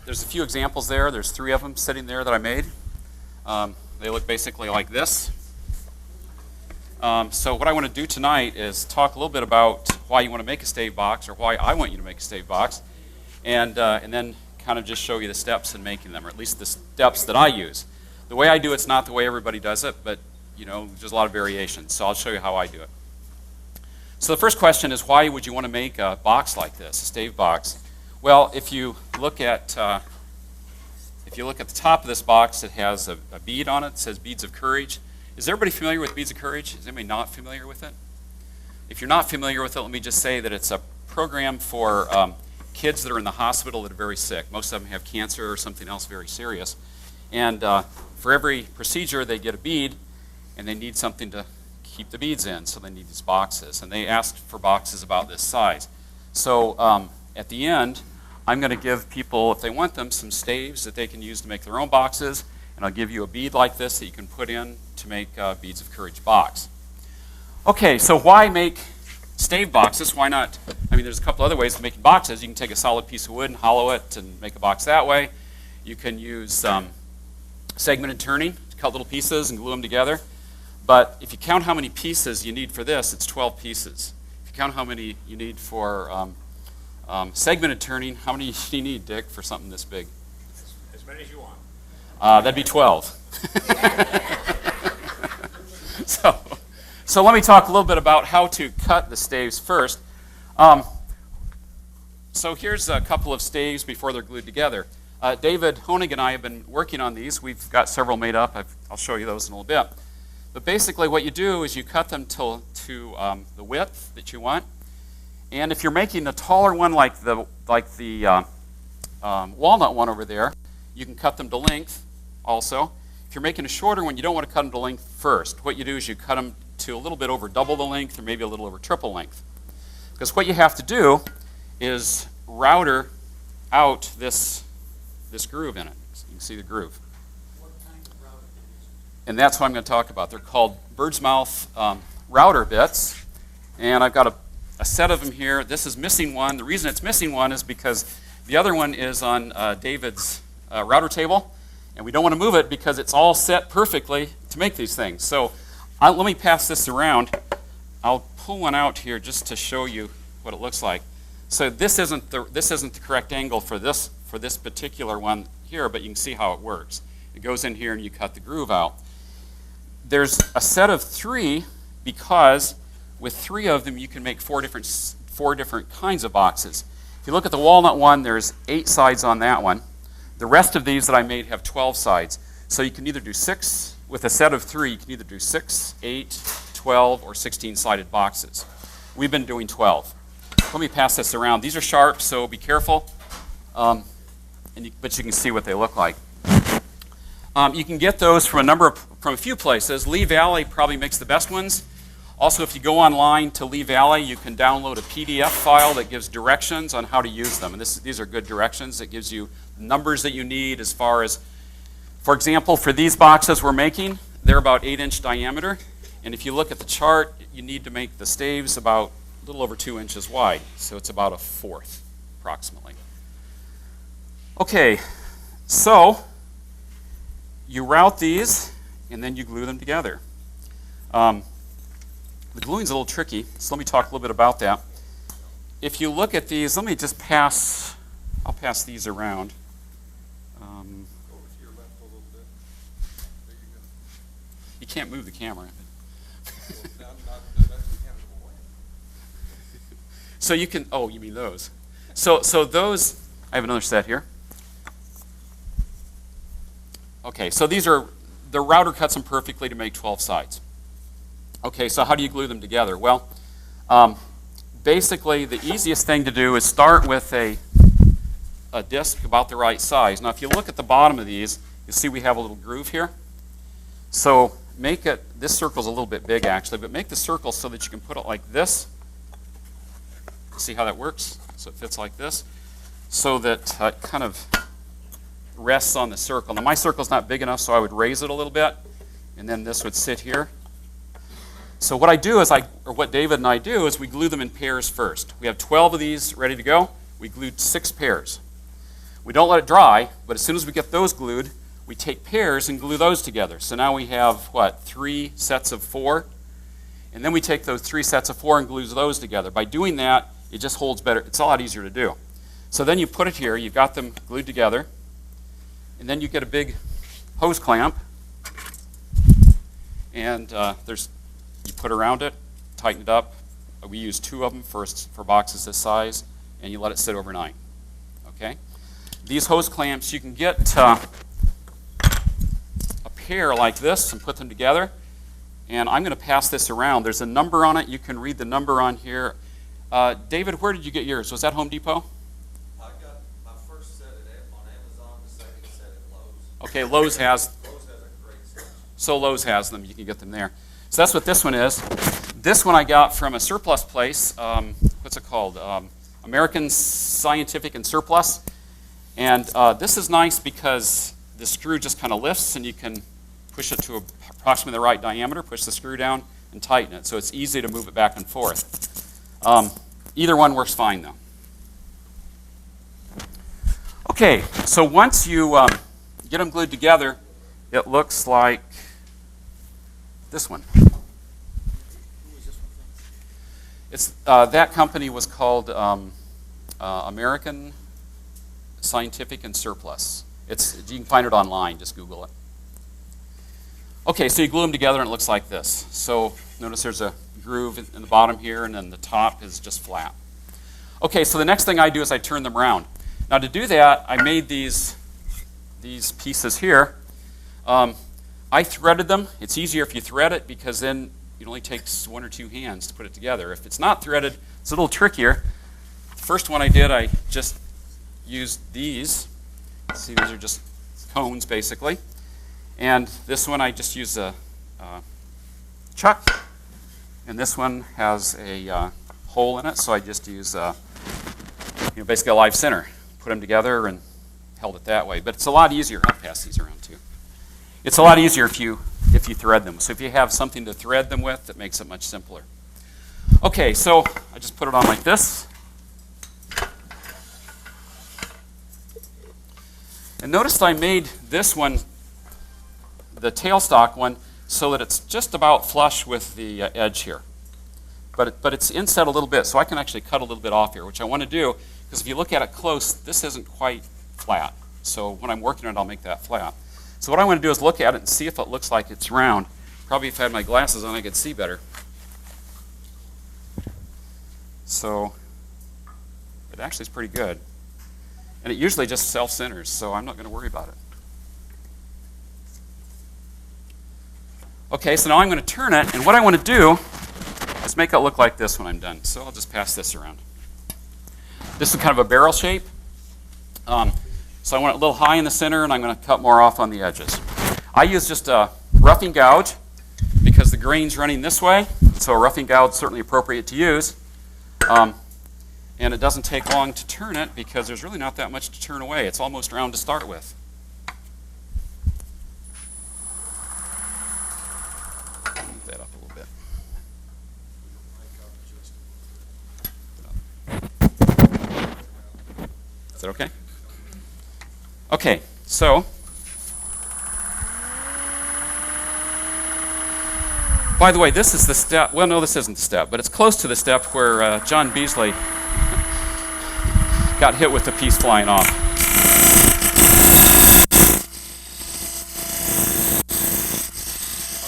there's a few examples there. There's 3 of them sitting there that I made. They look basically like this. So what I want to do tonight is talk a little bit about why you want to make a stave box, or why I want you to make a stave box, and then kind of just show you the steps in making them, or at least the steps that I use. The way I do it's not the way everybody does it, but there's a lot of variations, so I'll show you how I do it. So the first question is, why would you want to make a box like this, a stave box? Well, if you look at the top of this box, it has a bead on it. It says Beads of Courage. Is everybody familiar with Beads of Courage? Is anybody not familiar with it? If you're not familiar with it, let me just say that it's a program for kids that are in the hospital that are very sick. Most of them have cancer or something else very serious. And for every procedure, they get a bead, and they need something to keep the beads in, so they need these boxes. And they asked for boxes about this size. So at the end, I'm going to give people, if they want them, some staves that they can use to make their own boxes, and I'll give you a bead like this that you can put in to make Beads of Courage box. Okay, so why make stave boxes? Why not? I mean, there's a couple other ways of making boxes. You can take a solid piece of wood and hollow it and make a box that way. You can use segmented turning to cut little pieces and glue them together. But if you count how many pieces you need for this, it's 12 pieces. If you count how many you need for segmented turning, how many do you need, Dick, for something this big? As many as you want. That'd be 12. So let me talk a little bit about how to cut the staves first. So here's a couple of staves before they're glued together. David Honig and I have been working on these. We've got several made up. I'll show you those in a little bit. But basically what you do is you cut them to the width that you want. And if you're making a taller one like the walnut one over there, you can cut them to length also. If you're making a shorter one, you don't want to cut them to length first. What you do is you cut them to a little bit over double the length, or maybe a little over triple length. Because what you have to do is router out this groove in it. So you can see the groove. What kind of router do you use? And that's what I'm going to talk about. They're called bird's mouth router bits. And I've got a set of them here. This is missing one. The reason it's missing one is because the other one is on David's router table. And we don't want to move it because it's all set perfectly to make these things. So let me pass this around. I'll pull one out here just to show you what it looks like. So this isn't the correct angle for this particular one here, but you can see how it works. It goes in here and you cut the groove out. There's a set of 3 because with 3 of them you can make 4 different kinds of boxes. If you look at the walnut one, there's 8 sides on that one. The rest of these that I made have 12 sides. So you can either do 6, with a set of 3, you can either do 6, 8, 12, or 16-sided boxes. We've been doing 12. Let me pass this around. These are sharp, so be careful. But you can see what they look like. You can get those from a few places. Lee Valley probably makes the best ones. Also, if you go online to Lee Valley, you can download a PDF file that gives directions on how to use them. And these are good directions. It gives you numbers that you need as far as, for example, for these boxes we're making, they're about 8-inch diameter. And if you look at the chart, you need to make the staves about a little over 2 inches wide. So it's about 1/4, approximately. Okay, so you route these, and then you glue them together. The gluing's a little tricky, so let me talk a little bit about that. If you look at these, let me just I'll pass these around. Over to your left a little bit. There you go. You can't move the camera. Well, not the mechanical way. So you can, oh, you mean those. So those, I have another set here. Okay, so the router cuts them perfectly to make 12 sides. Okay, so how do you glue them together? Well, basically the easiest thing to do is start with a disc about the right size. Now if you look at the bottom of these, you'll see we have a little groove here. So make it, this circle's a little bit big actually, but make the circle so that you can put it like this. See how that works? So it fits like this. So that it kind of rests on the circle. Now my circle's not big enough, so I would raise it a little bit, and then this would sit here. So what I do is, or what David and I do, is we glue them in pairs first. We have 12 of these ready to go. We glued 6 pairs. We don't let it dry, but as soon as we get those glued, we take pairs and glue those together. So now we have, what, 3 sets of 4? And then we take those 3 sets of 4 and glue those together. By doing that, it just holds better. It's a lot easier to do. So then you put it here, you've got them glued together, and then you get a big hose clamp, and you put around it, tighten it up. We use 2 of them for boxes this size, and you let it sit overnight. Okay? These hose clamps, you can get a pair like this and put them together. And I'm going to pass this around. There's a number on it. You can read the number on here. David, where did you get yours? Was that Home Depot? I got my first set on Amazon, the second set at Lowe's. Okay, Lowe's has a great selection. So Lowe's has them. You can get them there. So that's what this one is. This one I got from a surplus place. What's it called? American Scientific and Surplus. And this is nice because the screw just kind of lifts, and you can push it to approximately the right diameter, push the screw down, and tighten it. So it's easy to move it back and forth. Either one works fine, though. Okay, so once you get them glued together, it looks like this one. It's that company was called American Scientific and Surplus. You can find it online. Just Google it. Okay, so you glue them together and it looks like this. So notice there's a groove in the bottom here, and then the top is just flat. Okay, so the next thing I do is I turn them around. Now to do that, I made these pieces here. I threaded them. It's easier if you thread it because then it only takes 1 or 2 hands to put it together. If it's not threaded, it's a little trickier. The first one I did, I just used these. See, these are just cones basically. And this one I just use a chuck. And this one has a hole in it, so I just use basically a live center. Put them together and held it that way. But it's a lot easier. I'll pass these around too. It's a lot easier if you thread them. So if you have something to thread them with, it makes it much simpler. Okay, so I just put it on like this. And notice I made this one, the tailstock one, so that it's just about flush with the edge here. But it's inset a little bit, so I can actually cut a little bit off here, which I want to do, because if you look at it close, this isn't quite flat. So when I'm working on it, I'll make that flat. So what I want to do is look at it and see if it looks like it's round. Probably if I had my glasses on, I could see better. So it actually is pretty good. And it usually just self-centers, so I'm not going to worry about it. Okay, so now I'm going to turn it, and what I want to do is make it look like this when I'm done. So I'll just pass this around. This is kind of a barrel shape. So I want it a little high in the center, and I'm going to cut more off on the edges. I use just a roughing gouge because the grain's running this way, so a roughing gouge is certainly appropriate to use. And it doesn't take long to turn it because there's really not that much to turn away. It's almost round to start with. Move that up a little bit. Is that okay? Okay, so by the way, this is the step. Well, no, this isn't the step, but it's close to the step where John Beasley got hit with the piece flying off.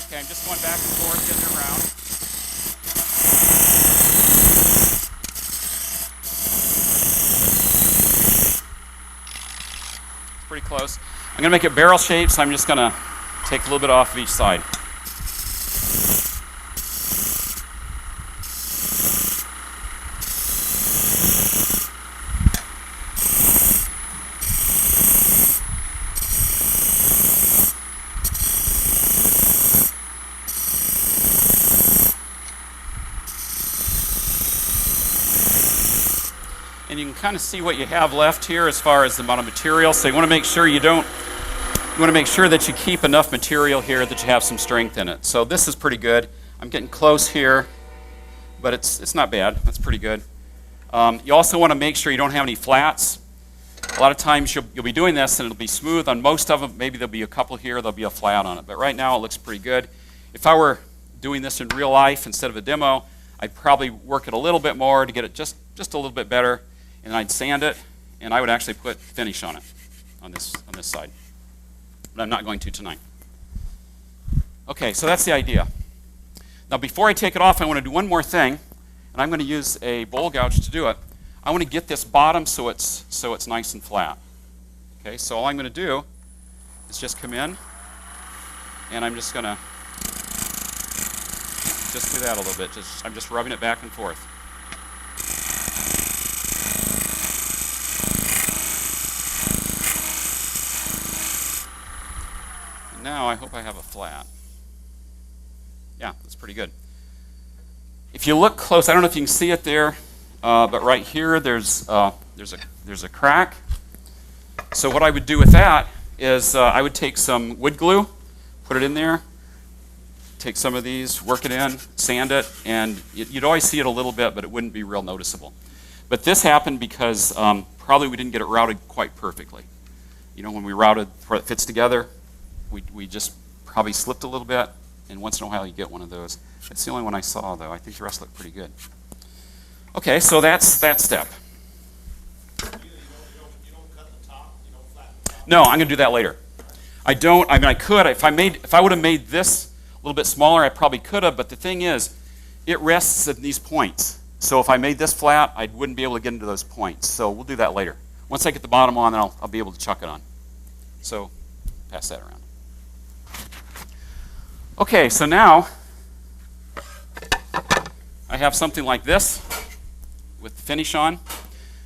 Okay, I'm just going back and forth, getting it around. Pretty close. I'm going to make it barrel shaped, so I'm just going to take a little bit off of each side. And you can kind of see what you have left here as far as the amount of material. So you want to make sure that you keep enough material here that you have some strength in it. So this is pretty good. I'm getting close here, but it's not bad. That's pretty good. You also want to make sure you don't have any flats. A lot of times you'll be doing this and it'll be smooth on most of them. Maybe there'll be a couple here, there'll be a flat on it. But right now it looks pretty good. If I were doing this in real life instead of a demo, I'd probably work it a little bit more to get it just a little bit better, and I'd sand it, and I would actually put finish on it on this side. But I'm not going to tonight. Okay, so that's the idea. Now before I take it off, I want to do one more thing, and I'm going to use a bowl gouge to do it. I want to get this bottom so it's nice and flat. Okay, so all I'm going to do is just come in, and I'm just going to just do that a little bit. I'm just rubbing it back and forth. And now I hope I have a flat. Yeah, that's pretty good. If you look close, I don't know if you can see it there, but right here there's a crack. So what I would do with that is I would take some wood glue, put it in there, take some of these, work it in, sand it, and you'd always see it a little bit, but it wouldn't be real noticeable. But this happened because probably we didn't get it routed quite perfectly. You know, when we routed where it fits together, we just probably slipped a little bit, and once in a while you get one of those. That's the only one I saw, though. I think the rest look pretty good. Okay, so that's that step. You don't cut the top, you don't flatten the top? No, I'm going to do that later. I mean, I could. If I would have made this a little bit smaller, I probably could have, but the thing is, it rests at these points. So if I made this flat, I wouldn't be able to get into those points. So we'll do that later. Once I get the bottom on, then I'll be able to chuck it on. So pass that around. Okay, so now I have something like this with the finish on.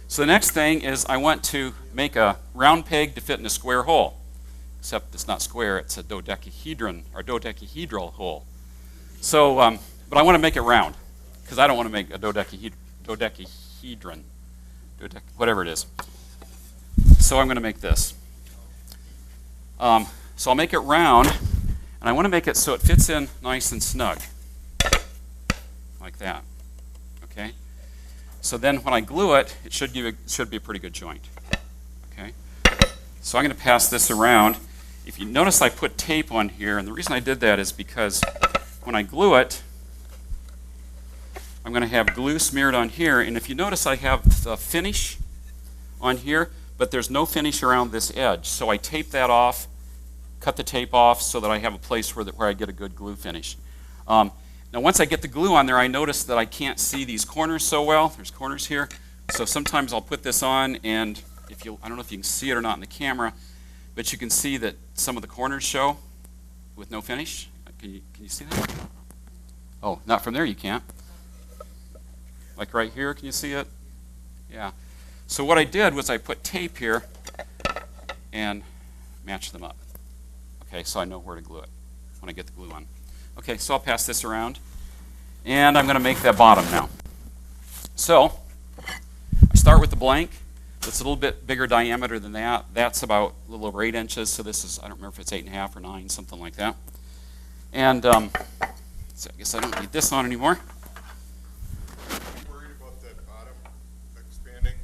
So the next thing is I want to make a round peg to fit in a square hole. Except it's not square, it's a dodecahedron, or dodecahedral hole. So, but I want to make it round, because I don't want to make a dodecahedron, whatever it is. So I'm going to make this. So I'll make it round, and I want to make it so it fits in nice and snug, like that. Okay. So then when I glue it, it should be a pretty good joint. Okay. So I'm going to pass this around. If you notice, I put tape on here, and the reason I did that is because when I glue it, I'm going to have glue smeared on here, and if you notice, I have the finish on here, but there's no finish around this edge. So I tape that off, cut the tape off so that I have a place where I get a good glue finish. Now once I get the glue on there, I notice that I can't see these corners so well. There's corners here. So sometimes I'll put this on, and I don't know if you can see it or not in the camera, but you can see that some of the corners show with no finish. Can you see that? Oh, not from there you can't. Like right here, can you see it? Yeah. So what I did was I put tape here and matched them up. Okay, so I know where to glue it when I get the glue on. Okay, so I'll pass this around, and I'm going to make that bottom now. So I start with the blank. It's a little bit bigger diameter than that. That's about a little over 8 inches, so this is, I don't remember if it's 8.5 or 9, something like that. And so I guess I don't need this on anymore. Are you worried about that bottom expanding?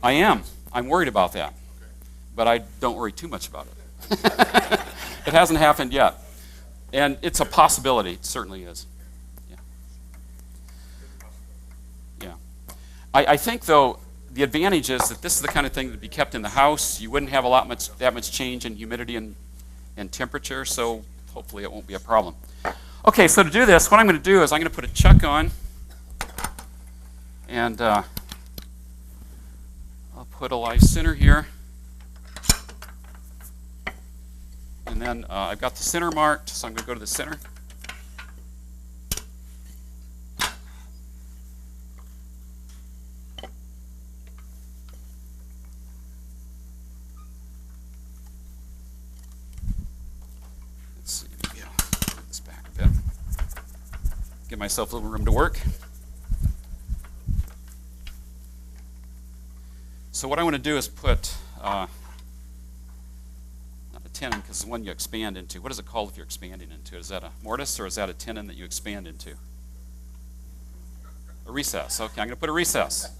I am. I'm worried about that. Okay. But I don't worry too much about it. It hasn't happened yet. And it's a possibility. It certainly is. Yeah. Yeah. I think, though, the advantage is that this is the kind of thing that would be kept in the house. You wouldn't have that much change in humidity and temperature, so hopefully it won't be a problem. Okay, so to do this, what I'm going to do is I'm going to put a chuck on, and I'll put a live center here. And then I've got the center marked, so I'm going to go to the center. Let's see, maybe I'll put this back a bit. Give myself a little room to work. So what I want to do is put tenon, because the one you expand into. What is it called if you're expanding into it? Is that a mortise, or is that a tenon that you expand into? A recess. Okay, I'm going to put a recess.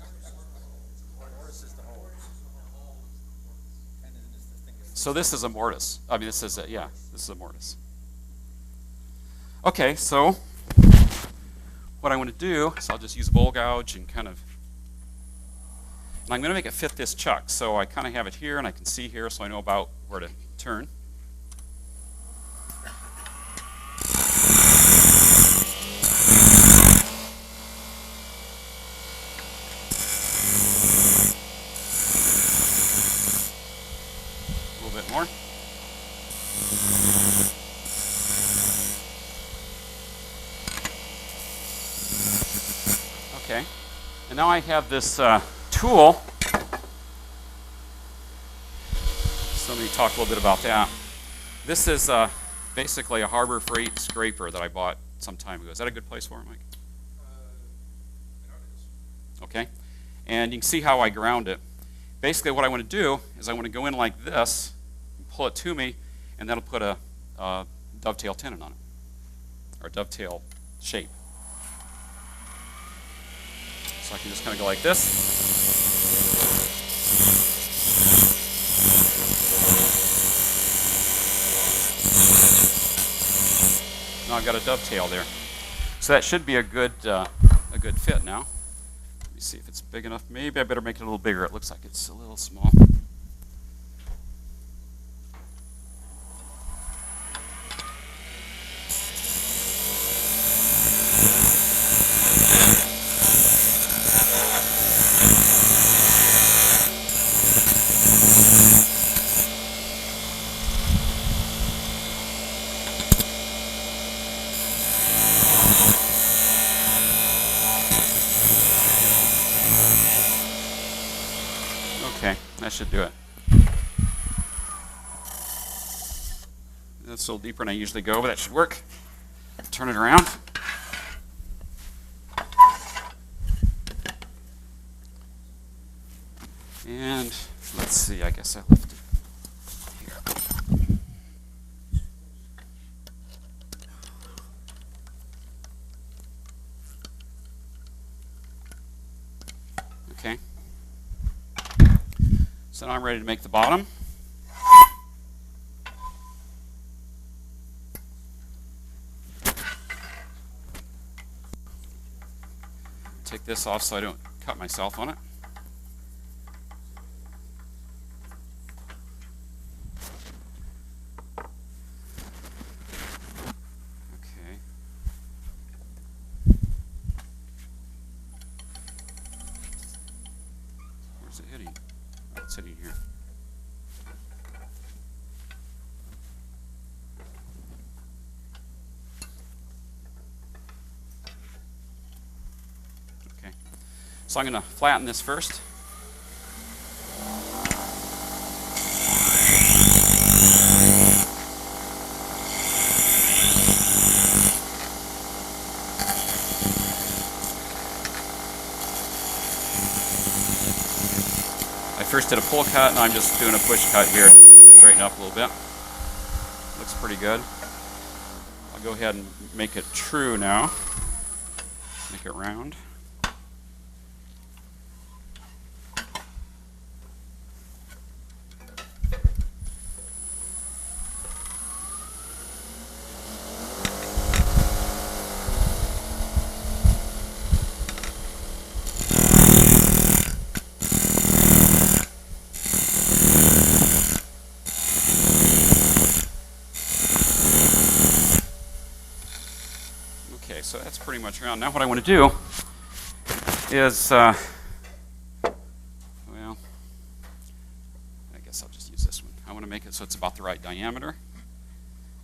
So this is a mortise. I mean, this is a mortise. Okay, so what I'm going to do is I'll just use a bowl gouge and and I'm going to make it fit this chuck. So I kind of have it here, and I can see here, so I know about where to turn. A little bit more. Okay, and now I have this tool. So let me talk a little bit about that. This is basically a Harbor Freight scraper that I bought some time ago. Is that a good place for it, Mike? Okay, and you can see how I ground it. Basically what I want to do is I want to go in like this, and pull it to me, and that'll put a dovetail tenon on it, or dovetail shape. So I can just kind of go like this. Now I've got a dovetail there. So that should be a good fit now. Let me see if it's big enough. Maybe I better make it a little bigger. It looks like it's a little small. Okay, that should do it. That's a little deeper than I usually go, but that should work. Turn it around. And let's see, I guess I left it here. Okay. So now I'm ready to make the bottom. Take this off so I don't cut myself on it. Okay. Where's it hitting? Oh, it's hitting here. Okay. So I'm going to flatten this first. I first did a pull cut, and I'm just doing a push cut here. Straighten up a little bit. Looks pretty good. I'll go ahead and make it true now. Make it round. Okay, so that's pretty much round. Now what I want to do is, well, I guess I'll just use this one. I want to make it so it's about the right diameter.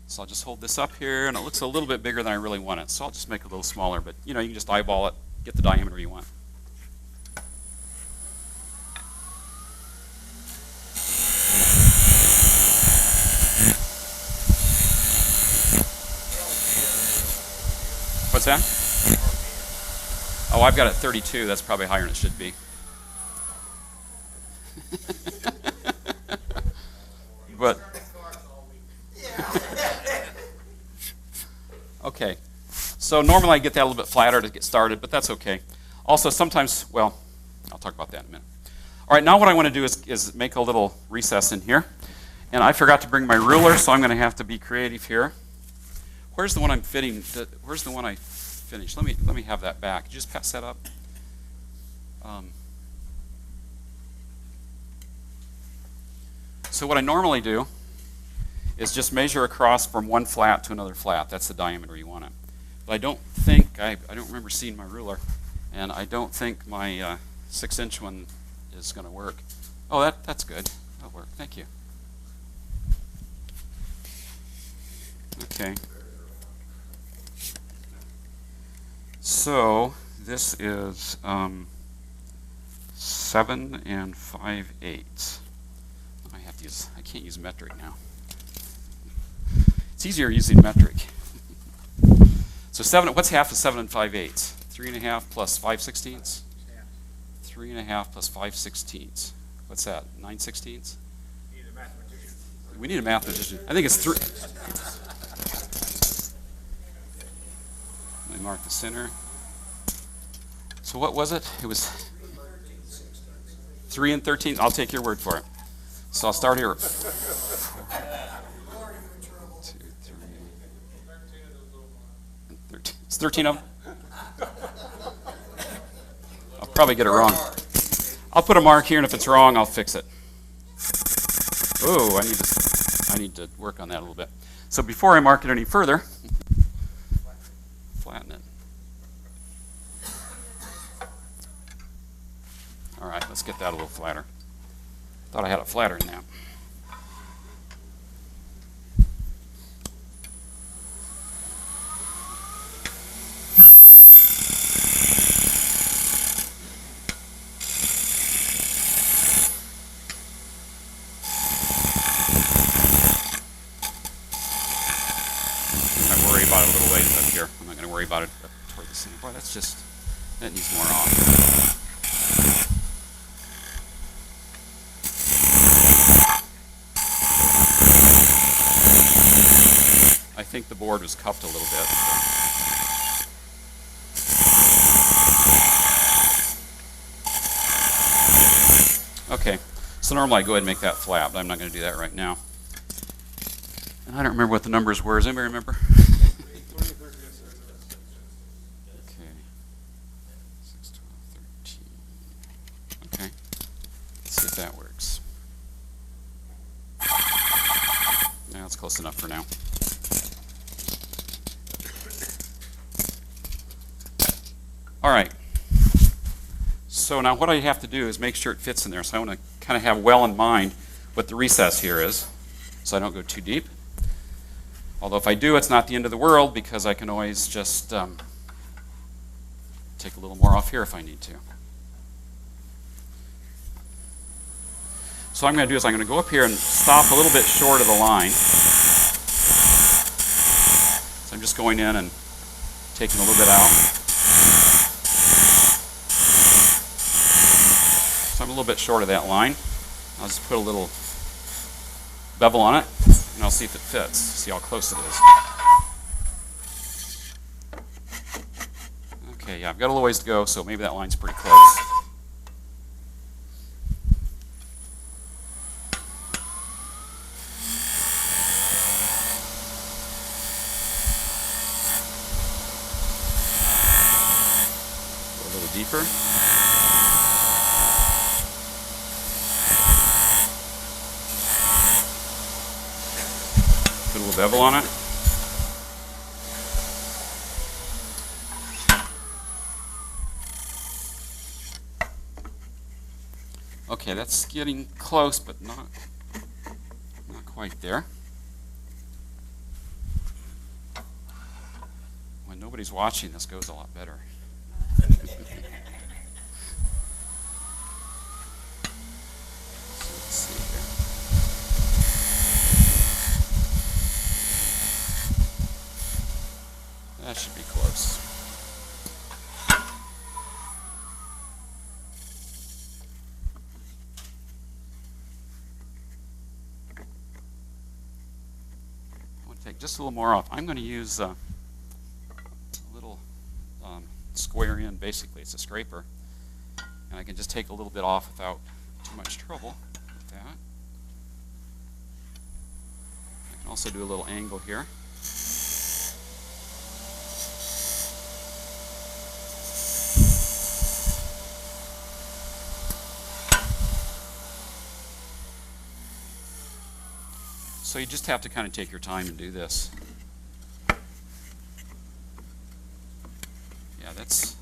So I'll just hold this up here, and it looks a little bit bigger than I really want it. So I'll just make it a little smaller, but you know, you can just eyeball it, get the diameter you want. What's that? Oh, I've got it 32. That's probably higher than it should be. But okay. So normally I get that a little bit flatter to get started, but that's okay. Also, sometimes, well, I'll talk about that in a minute. All right, now what I want to do is make a little recess in here. And I forgot to bring my ruler, so I'm going to have to be creative here. Where's the one I'm fitting? Where's the one I finished? Let me have that back. Could you just pass that up? So what I normally do is just measure across from one flat to another flat. That's the diameter you want it. But I don't think, I don't remember seeing my ruler, and I don't think my 6-inch one is going to work. Oh, that's good. That'll work. Thank you. Okay. So this is 7 5/8. I can't use metric now. It's easier using metric. So what's half of 7 5/8? 3.5 plus 5/16? 3.5 plus 5/16. What's that? 9/16? Need a mathematician. We need a mathematician. I think it's 3. Let me mark the center. So what was it? It was 3 and 13. I'll take your word for it. So I'll start here. 2, 3. And 13. It's 13 of them? I'll probably get it wrong. I'll put a mark here, and if it's wrong, I'll fix it. Oh, I need to work on that a little bit. So before I mark it any further, flatten it. All right, let's get that a little flatter. Thought I had it flatter than that. I worry about it a little ways up here. I'm not going to worry about it up toward the center. Boy, that needs more off. I think the board was cupped a little bit. Okay, so normally I go ahead and make that flat, but I'm not going to do that right now. And I don't remember what the numbers were. Does anybody remember? Okay. 6, 12, 13. Okay. Let's see if that works. Yeah, that's close enough for now. All right. So now what I have to do is make sure it fits in there. So I want to kind of have well in mind what the recess here is, so I don't go too deep. Although if I do, it's not the end of the world, because I can always just take a little more off here if I need to. So what I'm going to do is I'm going to go up here and stop a little bit short of the line. So I'm just going in and taking a little bit out. So I'm a little bit short of that line. I'll just put a little bevel on it, and I'll see if it fits, see how close it is. Okay, yeah, I've got a little ways to go, so maybe that line's pretty close. Go a little deeper. Put a little bevel on it. Okay, that's getting close, but not quite there. When nobody's watching, this goes a lot better. So let's see here. That should be close. I want to take just a little more off. I'm going to use a little square in. Basically, it's a scraper. And I can just take a little bit off without too much trouble with that. Also do a little angle here. So you just have to kind of take your time and do this. Yeah, that's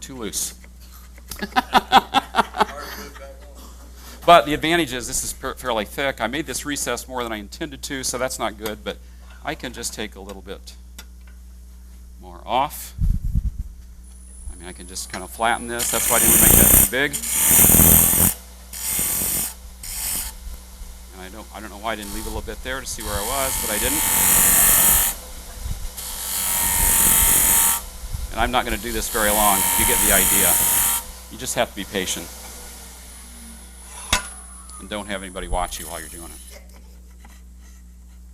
too loose. But the advantage is this is fairly thick. I made this recess more than I intended to, so that's not good, but I can just take a little bit more off. I mean, I can just kind of flatten this. That's why I didn't make that too big. And I don't know why I didn't leave a little bit there to see where I was, but I didn't. And I'm not going to do this very long. You get the idea. You just have to be patient. And don't have anybody watch you while you're doing it.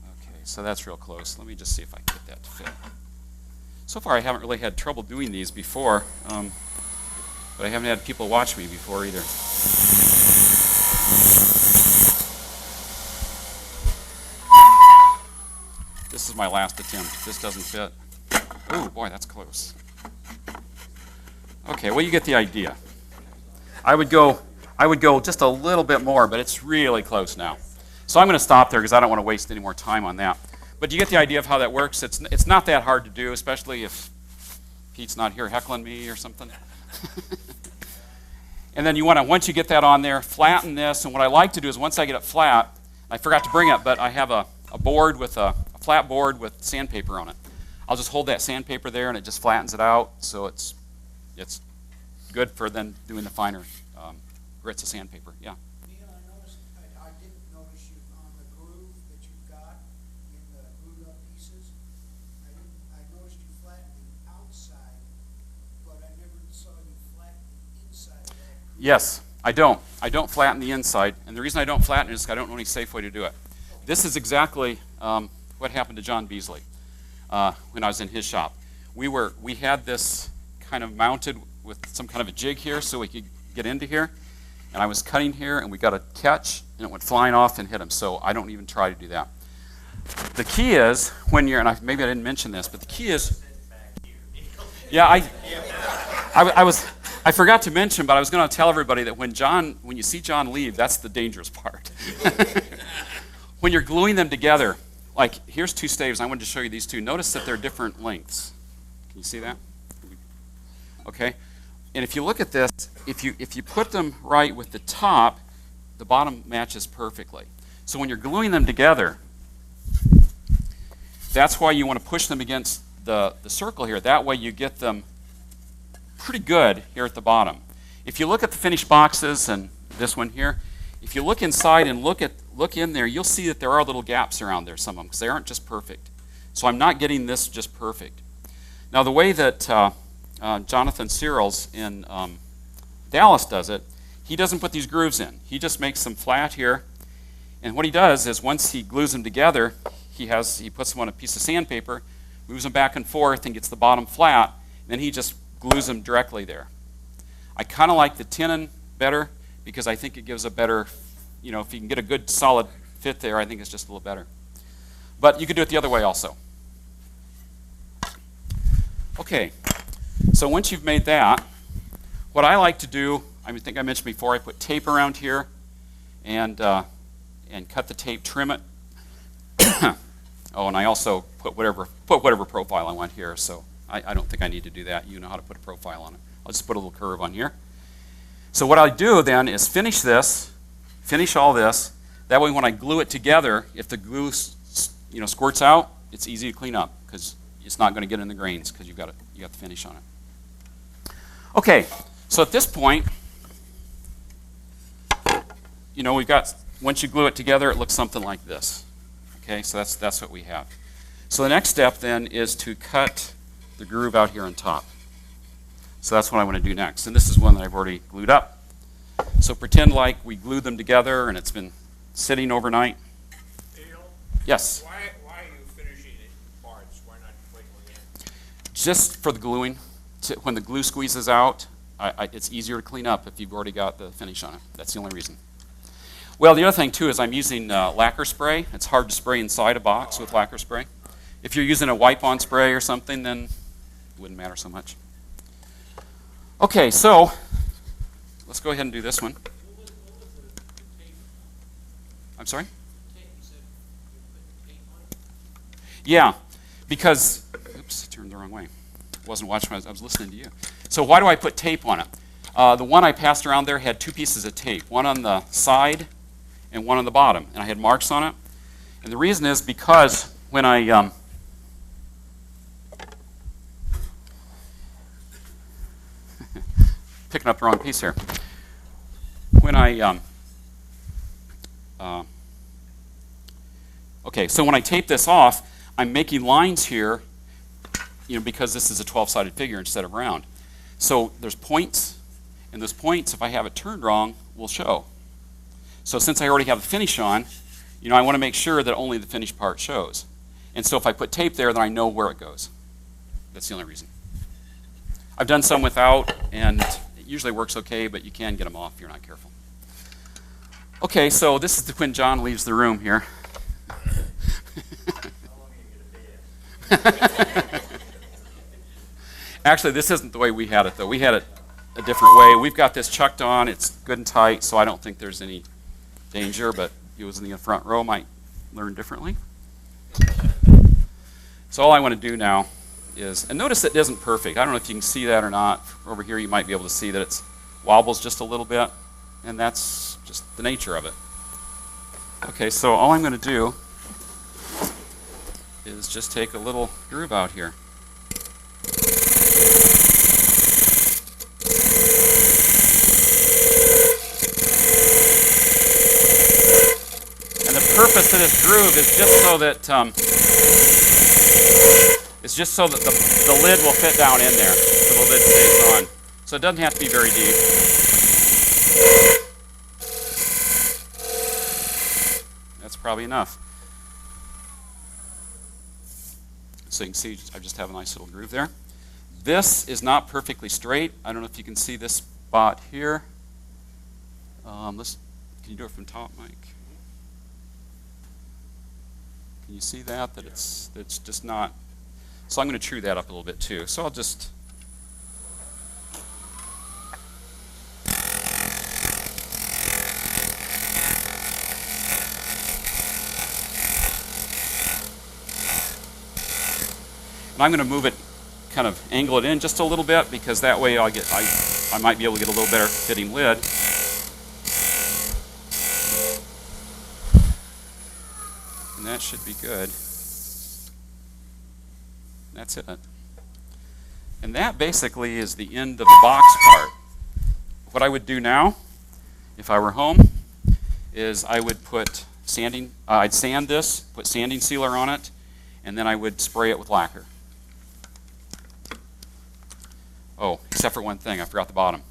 Okay, so that's real close. Let me just see if I can get that to fit. So far, I haven't really had trouble doing these before, but I haven't had people watch me before either. This is my last attempt. This doesn't fit. Oh boy, that's close. Okay, well, you get the idea. I would go just a little bit more, but it's really close now. So I'm going to stop there because I don't want to waste any more time on that. But you get the idea of how that works. It's not that hard to do, especially if Pete's not here heckling me or something. And then you want to, once you get that on there, flatten this. And what I like to do is once I get it flat, I forgot to bring it, but I have a board with a flat board with sandpaper on it. I'll just hold that sandpaper there and it just flattens it out, so it's good for then doing the finer grits of sandpaper. Yeah. Neal, I didn't notice you on the groove that you've got in the glued up pieces. I noticed you flattened the outside, but I never saw you flatten the inside of that groove. Yes, I don't. I don't flatten the inside, and the reason I don't flatten it is because I don't know any safe way to do it. This is exactly what happened to John Beasley when I was in his shop. We had this kind of mounted with some kind of a jig here so we could get into here. And I was cutting here, and we got a catch, and it went flying off and hit him. So I don't even try to do that. The key is when you're, and maybe I didn't mention this, but the key is, yeah, I forgot to mention, but I was going to tell everybody that when you see John leave, that's the dangerous part. When you're gluing them together, like here's two staves. I wanted to show you these two. Notice that they're different lengths. Can you see that? Okay. And if you look at this, if you put them right with the top, the bottom matches perfectly. So when you're gluing them together, that's why you want to push them against the circle here. That way you get them pretty good here at the bottom. If you look at the finished boxes and this one here, if you look inside and look in there, you'll see that there are little gaps around there, some of them, because they aren't just perfect. So I'm not getting this just perfect. Now the way that Jonathan Searles in Dallas does it, he doesn't put these grooves in. He just makes them flat here. And what he does is once he glues them together, he puts them on a piece of sandpaper, moves them back and forth, and gets the bottom flat. And then he just glues them directly there. I kind of like the tenon better because I think it gives a better, if you can get a good solid fit there, I think it's just a little better. But you could do it the other way also. Okay. So once you've made that, what I like to do, I think I mentioned before, I put tape around here and cut the tape, trim it. Oh, and I also put whatever profile I want here, so I don't think I need to do that. You know how to put a profile on it. I'll just put a little curve on here. So what I do then is finish all this. That way when I glue it together, if the glue squirts out, it's easy to clean up because it's not going to get in the grains because you got the finish on it. Okay, so at this point, we've got, once you glue it together, it looks something like this. Okay, so that's what we have. So the next step then is to cut the groove out here on top. So that's what I want to do next. And this is one that I've already glued up. So pretend like we glued them together and it's been sitting overnight. Neal, Yes, why are you finishing it in parts? Why not wait till the end? just for the gluing. When the glue squeezes out, it's easier to clean up if you've already got the finish on it. That's the only reason. Well, the other thing too is I'm using lacquer spray. It's hard to spray inside a box with lacquer spray. If you're using a wipe-on spray or something, then it wouldn't matter so much. Okay, so let's go ahead and do this one. I'm sorry? Yeah, because, oops, I turned the wrong way. Wasn't watching, I was listening to you. So why do I put tape on it? The one I passed around there had 2 pieces of tape, one on the side and one on the bottom, and I had marks on it. And the reason is because when I picking up the wrong piece here. When I okay, so when I tape this off, I'm making lines here, because this is a 12-sided figure instead of round. So there's points, and those points, if I have it turned wrong, will show. So since I already have the finish on, I want to make sure that only the finished part shows. And so if I put tape there, then I know where it goes. That's the only reason. I've done some without, and it usually works okay, but you can get them off if you're not careful. Okay, so this is when John leaves the room here. Actually, this isn't the way we had it, though. We had it a different way. We've got this chucked on. It's good and tight, so I don't think there's any danger, but he was in the front row might learn differently. So all I want to do now is, and notice it isn't perfect. I don't know if you can see that or not. Over here you might be able to see that it wobbles just a little bit, and that's just the nature of it. Okay, so all I'm going to do is just take a little groove out here. And the purpose of this groove is just so that the lid will fit down in there, so the lid stays on. So it doesn't have to be very deep. That's probably enough. So you can see I just have a nice little groove there. This is not perfectly straight. I don't know if you can see this spot here. Can you do it from top, Mike? Can you see that? That it's just not. So I'm going to true that up a little bit too. So I'll just. And I'm going to move it, kind of angle it in just a little bit, because that way I might be able to get a little better fitting lid. And that should be good. That's it. And that basically is the end of the box part. What I would do now, if I were home, is I would put I'd sand this, put sanding sealer on it, and then I would spray it with lacquer. Oh, except for one thing, I forgot the bottom.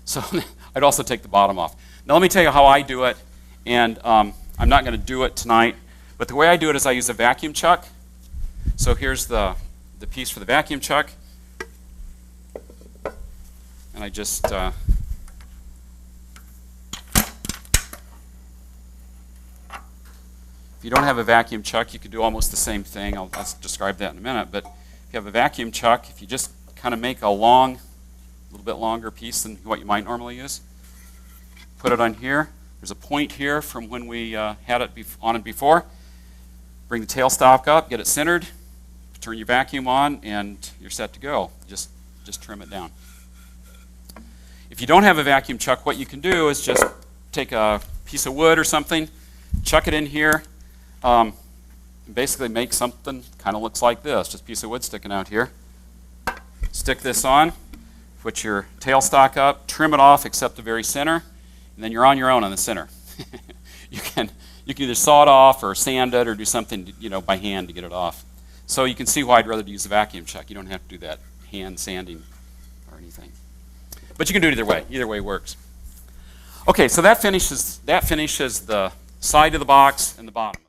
So I'd also take the bottom off. Now let me tell you how I do it, and I'm not going to do it tonight, but the way I do it is I use a vacuum chuck. So here's the piece for the vacuum chuck, and I just if you don't have a vacuum chuck, you could do almost the same thing. I'll describe that in a minute, but if you have a vacuum chuck, if you just kind of make a little bit longer piece than what you might normally use, put it on here. There's a point here from when we had it on it before. Bring the tailstock up, get it centered, turn your vacuum on, and you're set to go. Just trim it down. If you don't have a vacuum chuck, what you can do is just take a piece of wood or something, chuck it in here, and basically make something kind of looks like this, just a piece of wood sticking out here. Stick this on, put your tailstock up, trim it off except the very center, and then you're on your own on the center. You can either saw it off or sand it or do something by hand to get it off. So you can see why I'd rather use a vacuum chuck. You don't have to do that hand sanding or anything. But you can do it either way. Either way works. Okay, so that finishes the side of the box and the bottom.